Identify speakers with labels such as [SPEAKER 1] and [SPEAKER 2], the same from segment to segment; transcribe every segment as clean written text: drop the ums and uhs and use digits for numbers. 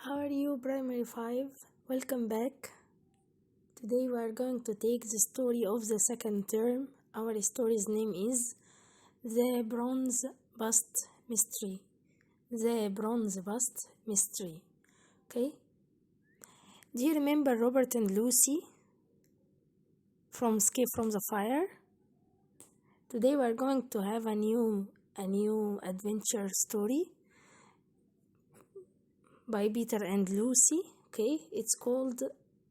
[SPEAKER 1] How are you, Primary 5? Welcome back. Today we are going to take the story of the second term. Our story's name is The Bronze Bust Mystery. The Bronze Bust Mystery. Okay? Do you remember Robert and Lucy from Escape from the Fire? Today we are going to have a new adventure story by Peter and Lucy. Okay, it's called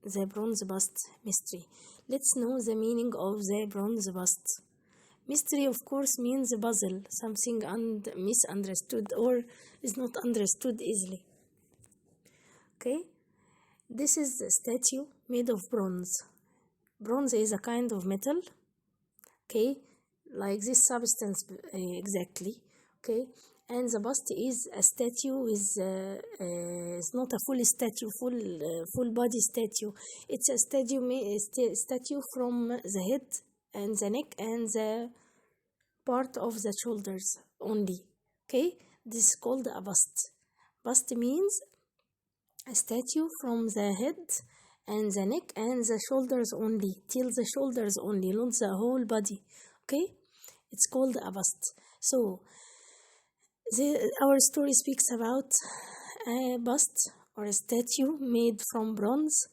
[SPEAKER 1] The Bronze Bust Mystery. Let's know the meaning of the bronze bust. Mystery, of course, means puzzle, something misunderstood or is not understood easily. Okay, this is a statue made of bronze. Bronze is a kind of metal. Okay, like this substance exactly. Okay, and the bust is a statue is not a full statue, full body statue. It's a statue from the head and the neck and the part of the shoulders only. Okay, this is called a bust. Bust means a statue from the head and the neck and the shoulders only, till the shoulders only, not the whole body. Okay, it's called a bust. So our story speaks about a bust or a statue made from bronze,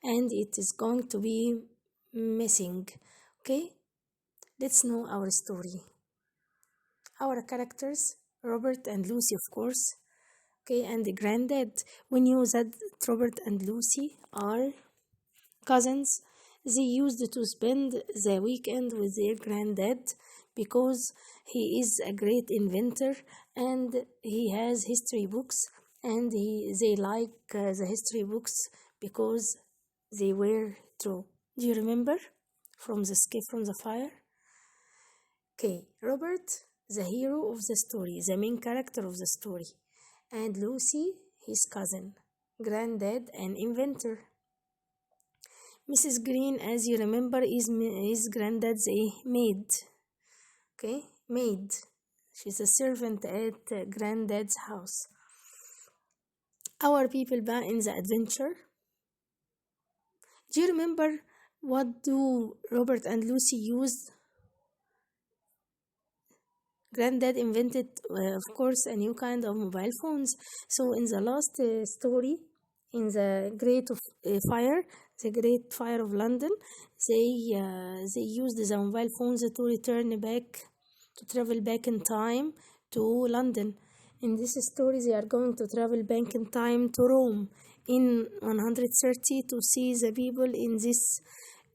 [SPEAKER 1] and it is going to be missing. Okay, let's know our story. Our characters, Robert and Lucy, of course. Okay, and the granddad. We knew that Robert and Lucy are cousins. They used to spend the weekend with their granddad because he is a great inventor and he has history books, and they like the history books because they were true. Do you remember from the Escape from the Fire? Okay, Robert, the hero of the story, the main character of the story, and Lucy, his cousin, granddad, and inventor. Mrs. Green, as you remember, is his granddad's maid. Okay, maid. She's a servant at granddad's house. Our people back in the adventure. Do you remember what do Robert and Lucy use? Granddad invented, of course, a new kind of mobile phones. So in the last story, in the Great Fire, the Great Fire of London, they used the mobile phones to travel back in time to London. In this story, they are going to travel back in time to Rome in 130 to see the people in this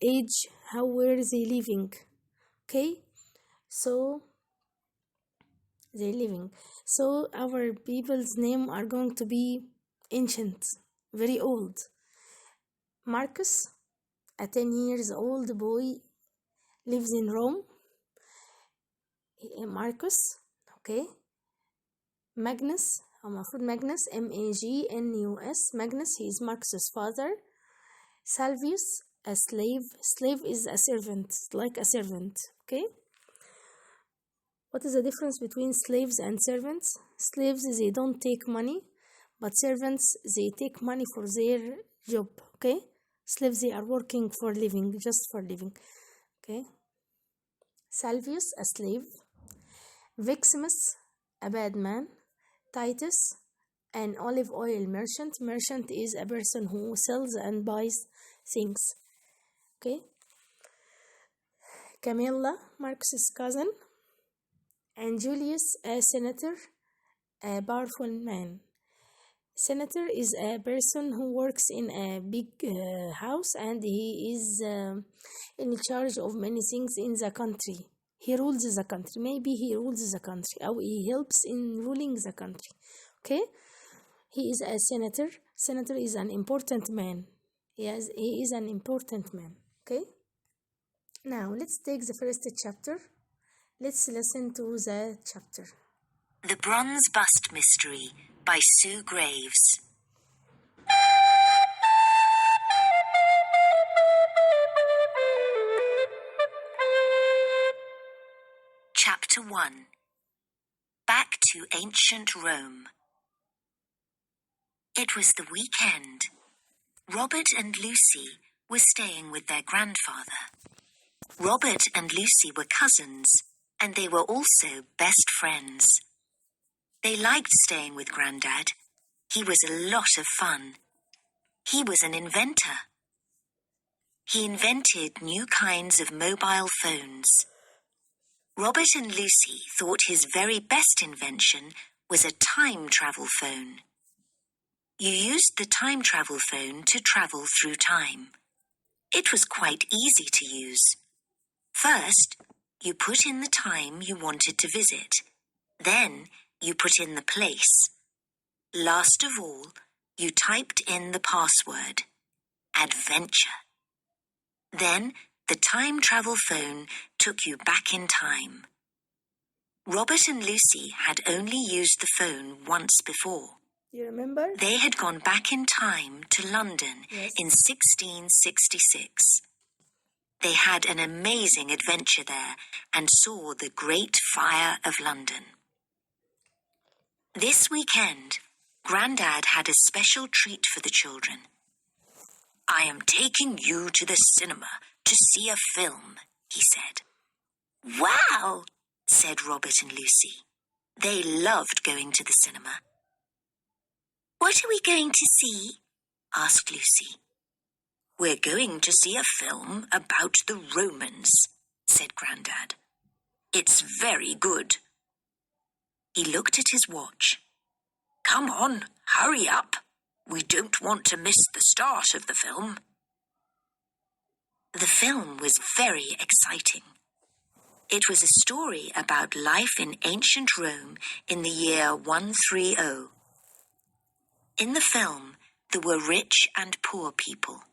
[SPEAKER 1] age, how were they living. Okay, so they're living. So our people's name are going to be ancient, very old. Marcus, a 10 years old boy, lives in Rome. Marcus, okay. Magnus, Magnus, Magnus, Magnus, he is Marcus's father. Salvius, a slave. Slave is a servant, like a servant, okay. What is the difference between slaves and servants? Slaves, they don't take money, but servants, they take money for their job, okay? Slaves, they are working for living, just for living, okay? Salvius, a slave. Maximus, a bad man. Titus, an olive oil merchant. Merchant is a person who sells and buys things, okay? Camilla, Marcus's cousin. And Julius, a senator, a powerful man. Senator is a person who works in a big house, and he is in charge of many things in the country. He rules the country. Maybe he rules the country, or he helps in ruling the country. Okay? He is a senator. Senator is an important man. Yes, he is an important man. Okay? Now, let's take the first chapter. Let's listen to the chapter.
[SPEAKER 2] The Bronze Bust Mystery by Sue Graves. Chapter 1. Back to Ancient Rome. It was the weekend. Robert and Lucy were staying with their grandfather. Robert and Lucy were cousins, and they were also best friends. They liked staying with Grandad. He was a lot of fun. He was an inventor. He invented new kinds of mobile phones. Robert and Lucy thought his very best invention was a time travel phone. You used the time travel phone to travel through time. It was quite easy to use. First, you put in the time you wanted to visit. Then, you put in the place. Last of all, you typed in the password, adventure. Then, the time travel phone took you back in time. Robert and Lucy had only used the phone once before.
[SPEAKER 1] You remember?
[SPEAKER 2] They had gone back in time to London in 1666. They had an amazing adventure there and saw the Great Fire of London. This weekend, Grandad had a special treat for the children. "I am taking you to the cinema to see a film," he said. "Wow!" said Robert and Lucy. They loved going to the cinema. "What are we going to see?" asked Lucy. "We're going to see a film about the Romans," said Grandad. "It's very good." He looked at his watch. "Come on, hurry up. We don't want to miss the start of the film." The film was very exciting. It was a story about life in ancient Rome in the year 130. In the film, there were rich and poor people.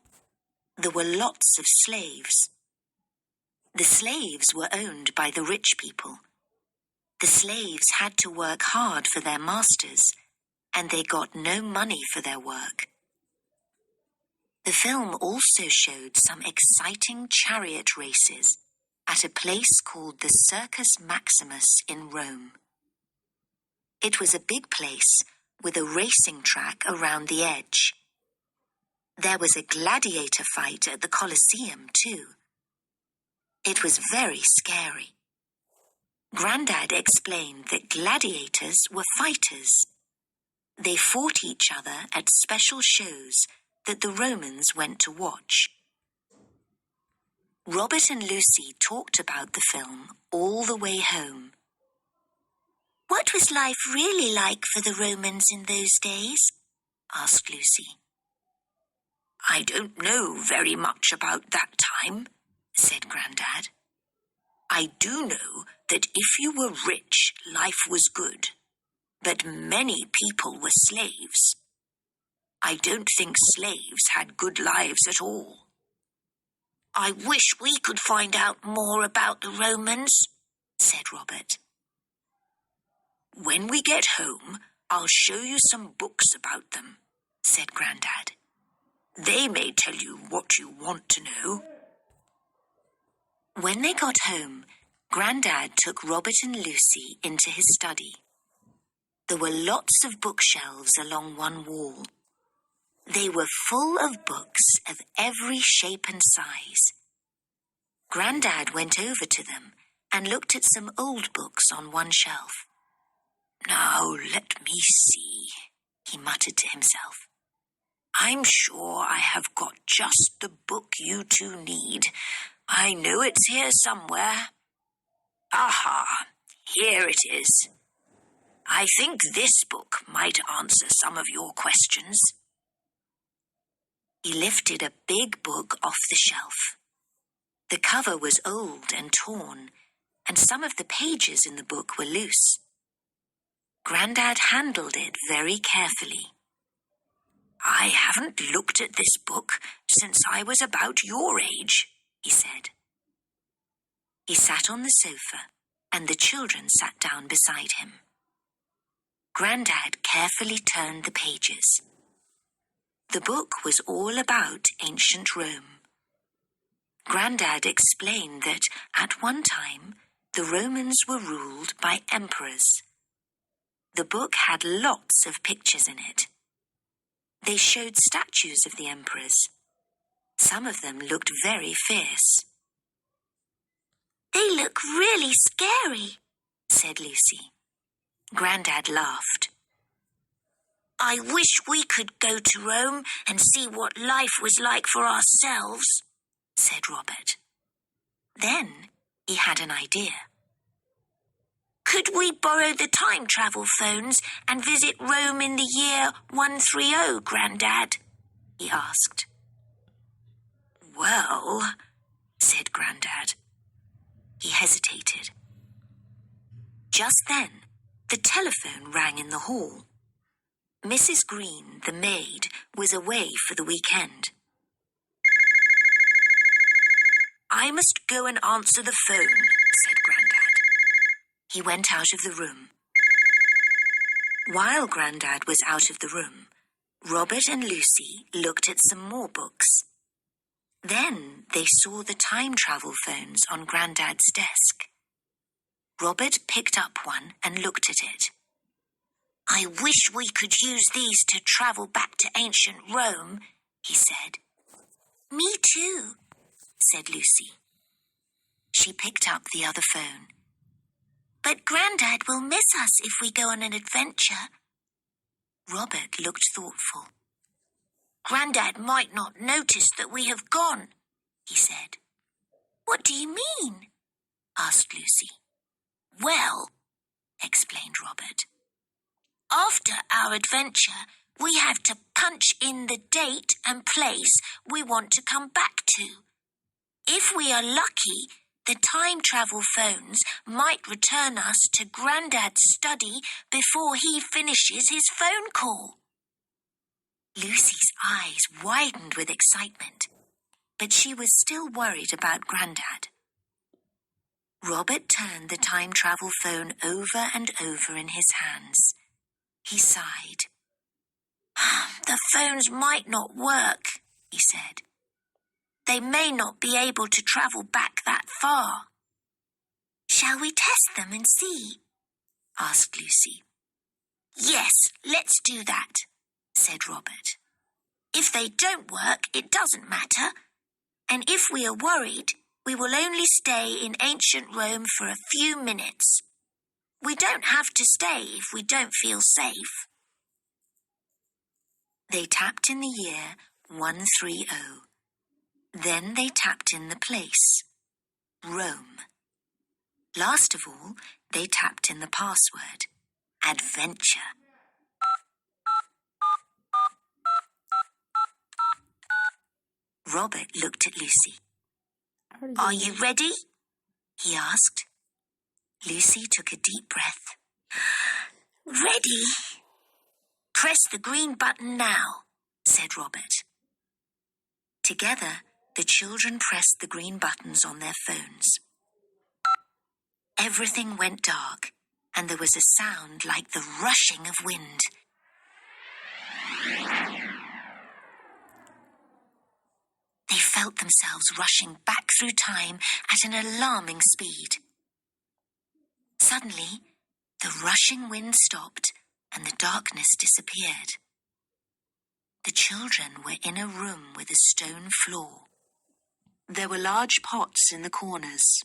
[SPEAKER 2] There were lots of slaves. The slaves were owned by the rich people. The slaves had to work hard for their masters, and they got no money for their work. The film also showed some exciting chariot races at a place called the Circus Maximus in Rome. It was a big place with a racing track around the edge. There was a gladiator fight at the Colosseum too. It was very scary. Grandad explained that gladiators were fighters. They fought each other at special shows that the Romans went to watch. Robert and Lucy talked about the film all the way home. "What was life really like for the Romans in those days?" asked Lucy. "I don't know very much about that time," said Grandad. "I do know that if you were rich, life was good, but many people were slaves. I don't think slaves had good lives at all." "I wish we could find out more about the Romans," said Robert. "When we get home, I'll show you some books about them," said Grandad. "They may tell you what you want to know." When they got home, Grandad took Robert and Lucy into his study. There were lots of bookshelves along one wall. They were full of books of every shape and size. Grandad went over to them and looked at some old books on one shelf. "Now let me see," he muttered to himself. "I'm sure I have got just the book you two need. I know it's here somewhere. Aha, here it is. I think this book might answer some of your questions." He lifted a big book off the shelf. The cover was old and torn, and some of the pages in the book were loose. Grandad handled it very carefully. "I haven't looked at this book since I was about your age," he said. He sat on the sofa, and the children sat down beside him. Grandad carefully turned the pages. The book was all about ancient Rome. Grandad explained that at one time the Romans were ruled by emperors. The book had lots of pictures in it. They showed statues of the emperors. Some of them looked very fierce. "They look really scary," said Lucy. Grandad laughed. "I wish we could go to Rome and see what life was like for ourselves," said Robert. Then he had an idea. "Could we borrow the time travel phones and visit Rome in the year 130, Grandad?" he asked. "Well," said Grandad. He hesitated. Just then, the telephone rang in the hall. Mrs. Green, the maid, was away for the weekend. "I must go and answer the phone," said Grandad. He went out of the room. While Grandad was out of the room, Robert and Lucy looked at some more books. Then they saw the time travel phones on Grandad's desk. Robert picked up one and looked at it. "I wish we could use these to travel back to ancient Rome," he said. "Me too," said Lucy. She picked up the other phone. "But Grandad will miss us if we go on an adventure." Robert looked thoughtful. "Grandad might not notice that we have gone," he said. "What do you mean?" asked Lucy. "Well," explained Robert, "after our adventure, we have to punch in the date and place we want to come back to. If we are lucky, the time travel phones might return us to Grandad's study before he finishes his phone call." Lucy's eyes widened with excitement, but she was still worried about Grandad. Robert turned the time travel phone over and over in his hands. He sighed. "The phones might not work," he said. "They may not be able to travel back that far." "Shall we test them and see?" asked Lucy. "Yes, let's do that," said Robert. "If they don't work, it doesn't matter. And if we are worried, we will only stay in ancient Rome for a few minutes. We don't have to stay if we don't feel safe." They tapped in the year 130. Then they tapped in the place, Rome. Last of all, they tapped in the password, adventure. Robert looked at Lucy. "Are you ready?" he asked. Lucy took a deep breath. "Ready?" "Press the green button now," said Robert. Together, the children pressed the green buttons on their phones. Everything went dark, and there was a sound like the rushing of wind. They felt themselves rushing back through time at an alarming speed. Suddenly, the rushing wind stopped and the darkness disappeared. The children were in a room with a stone floor. There were large pots in the corners.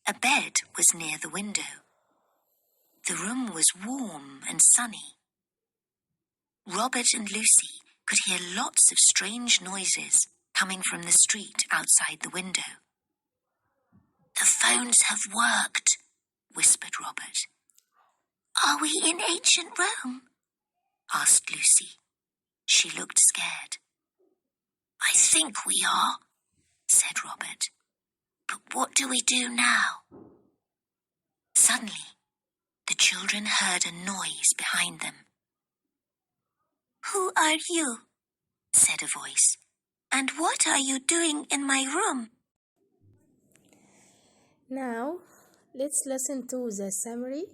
[SPEAKER 2] A bed was near the window. The room was warm and sunny. Robert and Lucy could hear lots of strange noises coming from the street outside the window. "The phones have worked," whispered Robert. "Are we in ancient Rome?" asked Lucy. She looked scared. "I think we are," said Robert. "But what do we do now?" Suddenly, the children heard a noise behind them. "Who are you?" said a voice. "And what are you doing in my room?"
[SPEAKER 1] Now, let's listen to the summary.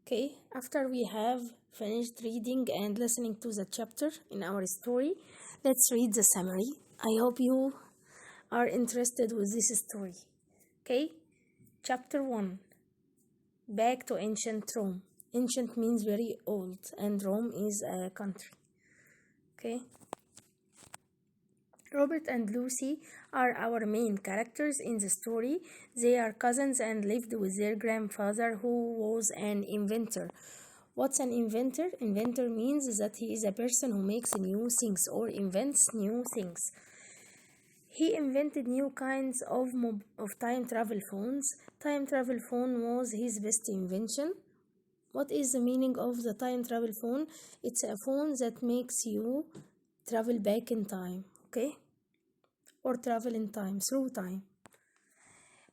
[SPEAKER 1] Okay, after we have finished reading and listening to the chapter in our story, let's read the summary. I hope you are interested with this story. Okay, chapter 1. Back to ancient Rome. Ancient means very old, and Rome is a country. Okay. Robert and Lucy are our main characters in the story. They are cousins and lived with their grandfather, who was an inventor. What's an inventor? Inventor means that he is a person who makes new things or invents new things. He invented new kinds of time travel phones. Time travel phone was his best invention. What is the meaning of the time travel phone? It's a phone that makes you travel back in time, okay? Or travel in time, through time.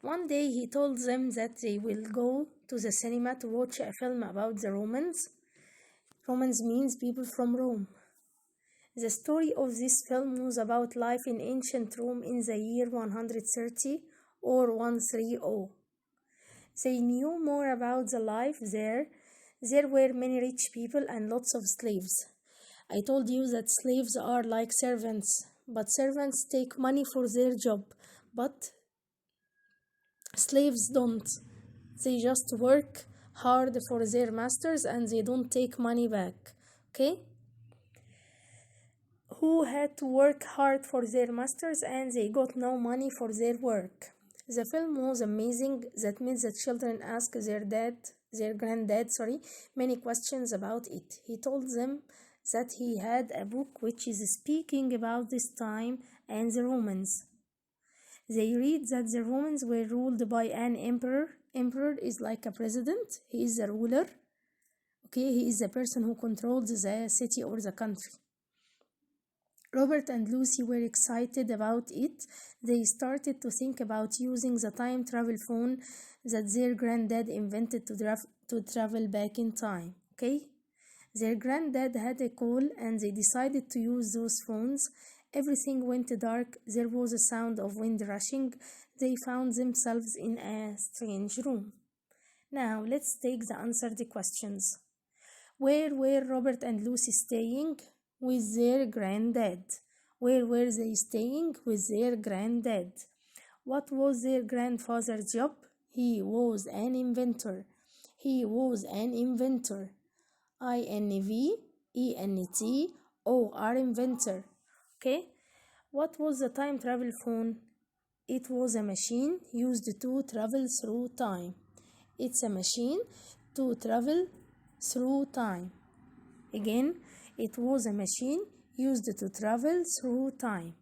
[SPEAKER 1] One day he told them that they will go to the cinema to watch a film about the Romans. Romans means people from Rome. The story of this film was about life in ancient Rome in the year 130 or 130. They knew more about the life there. There were many rich people and lots of slaves. I told you that slaves are like servants, but servants take money for their job, but slaves don't. They just work hard for their masters and they don't take money back. Okay? Who had to work hard for their masters and they got no money for their work. The film was amazing. That means the children asked their granddad, many questions about it. He told them that he had a book which is speaking about this time and the Romans. They read that the Romans were ruled by an emperor. Emperor is like a president. He is a ruler. Okay, he is the person who controls the city or the country. Robert and Lucy were excited about it. They started to think about using the time travel phone that their granddad invented to travel back in time. Okay? Their granddad had a call and they decided to use those phones. Everything went dark. There was a sound of wind rushing. They found themselves in a strange room. Now, let's take the answered questions. Where were Robert and Lucy staying? With their granddad. Where were they staying? With their granddad. What was their grandfather's job? He was an inventor. He was an inventor. I-N-V-E-N-T-O-R, inventor. Okay? What was the time travel phone? It was a machine used to travel through time. It's a machine to travel through time. Again, it was a machine used to travel through time.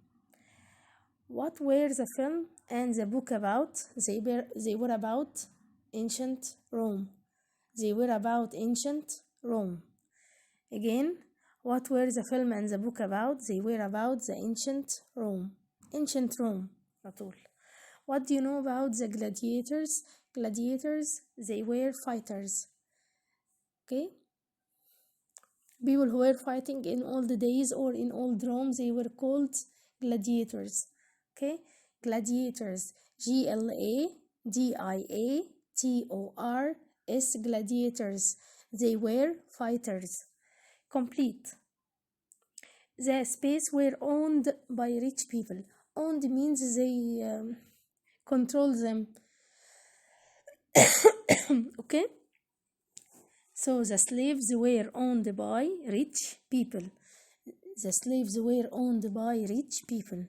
[SPEAKER 1] What were the film and the book about? They were about ancient Rome. They were about ancient Rome. Again, what were the film and the book about? They were about the ancient Rome. Ancient Rome, at all. What do you know about the gladiators? Gladiators, they were fighters. Okay? People who were fighting in old days or in old Rome, they were called gladiators. Okay? Gladiators. Gladiators. Gladiators. They were fighters. Complete. The space were owned by rich people. Owned means they control them. Okay? So the slaves were owned by rich people. The slaves were owned by rich people.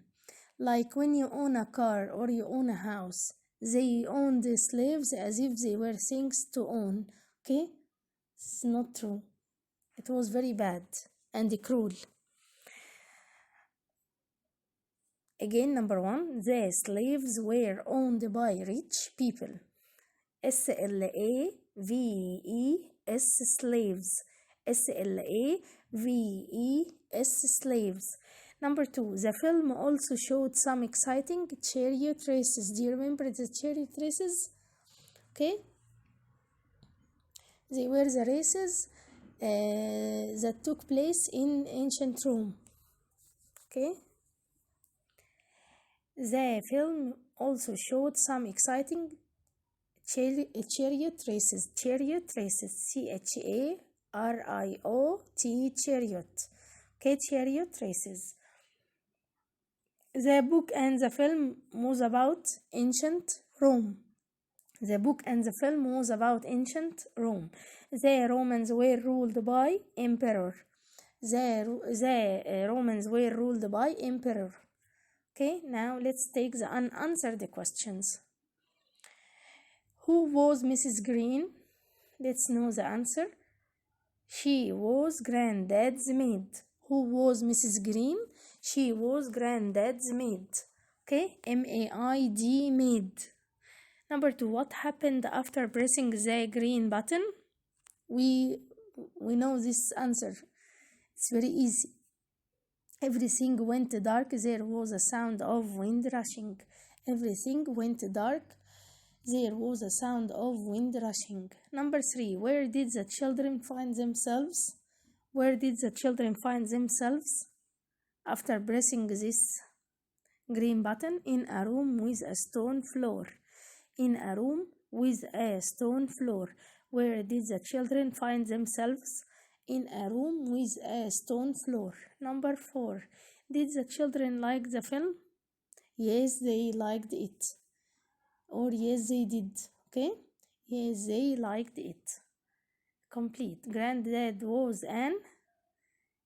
[SPEAKER 1] Like when you own a car or you own a house, they own the slaves as if they were things to own. Okay? It's not true. It was very bad and cruel. Again, number 1, the slaves were owned by rich people. S-L-A-V-E-S, slaves. S-L-A-V-E-S, slaves. Number 2, the film also showed some exciting chariot races. Do you remember the chariot races? Okay? They were the races that took place in ancient Rome. Okay? The film also showed some exciting chariot races. Chariot races. C-H-A-R-I-O-T, chariot. Okay, chariot races. The book and the film was about ancient Rome. The book and the film was about ancient Rome. The Romans were ruled by emperor. The Romans were ruled by emperor. Okay, now let's take the unanswered questions. Who was Mrs. Green? Let's know the answer. She was granddad's maid. Who was Mrs. Green? She was granddad's maid. Okay, M-A-I-D, maid. Number 2, what happened after pressing the green button? We know this answer. It's very easy. Everything went dark. There was a sound of wind rushing. Everything went dark. There was a sound of wind rushing. Number 3, where did the children find themselves? Where did the children find themselves after pressing this green button? In a room with a stone floor. In a room with a stone floor. Where did the children find themselves? In a room with a stone floor. Number 4, did the children like the film? Yes, they liked it. Or yes, they did. Okay? Yes, they liked it. Complete. Granddad was an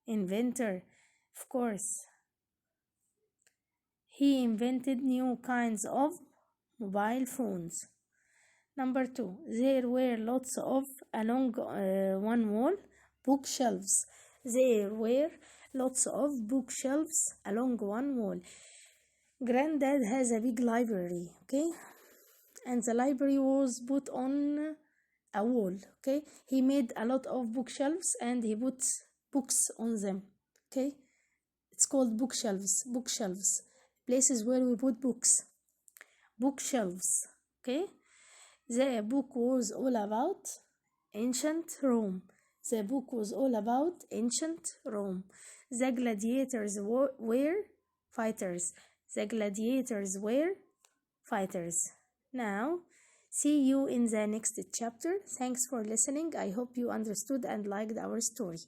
[SPEAKER 1] inventor. Of course. He invented new kinds of mobile phones. Number 2, there were lots of along one wall bookshelves. There were lots of bookshelves along one wall. Granddad has a big library, okay? And the library was put on a wall, okay? He made a lot of bookshelves and he put books on them, okay? It's called bookshelves, places where we put books. Bookshelves, okay? The book was all about ancient Rome. The book was all about ancient Rome. The gladiators were fighters. The gladiators were fighters. Now, see you in the next chapter. Thanks for listening. I hope you understood and liked our story.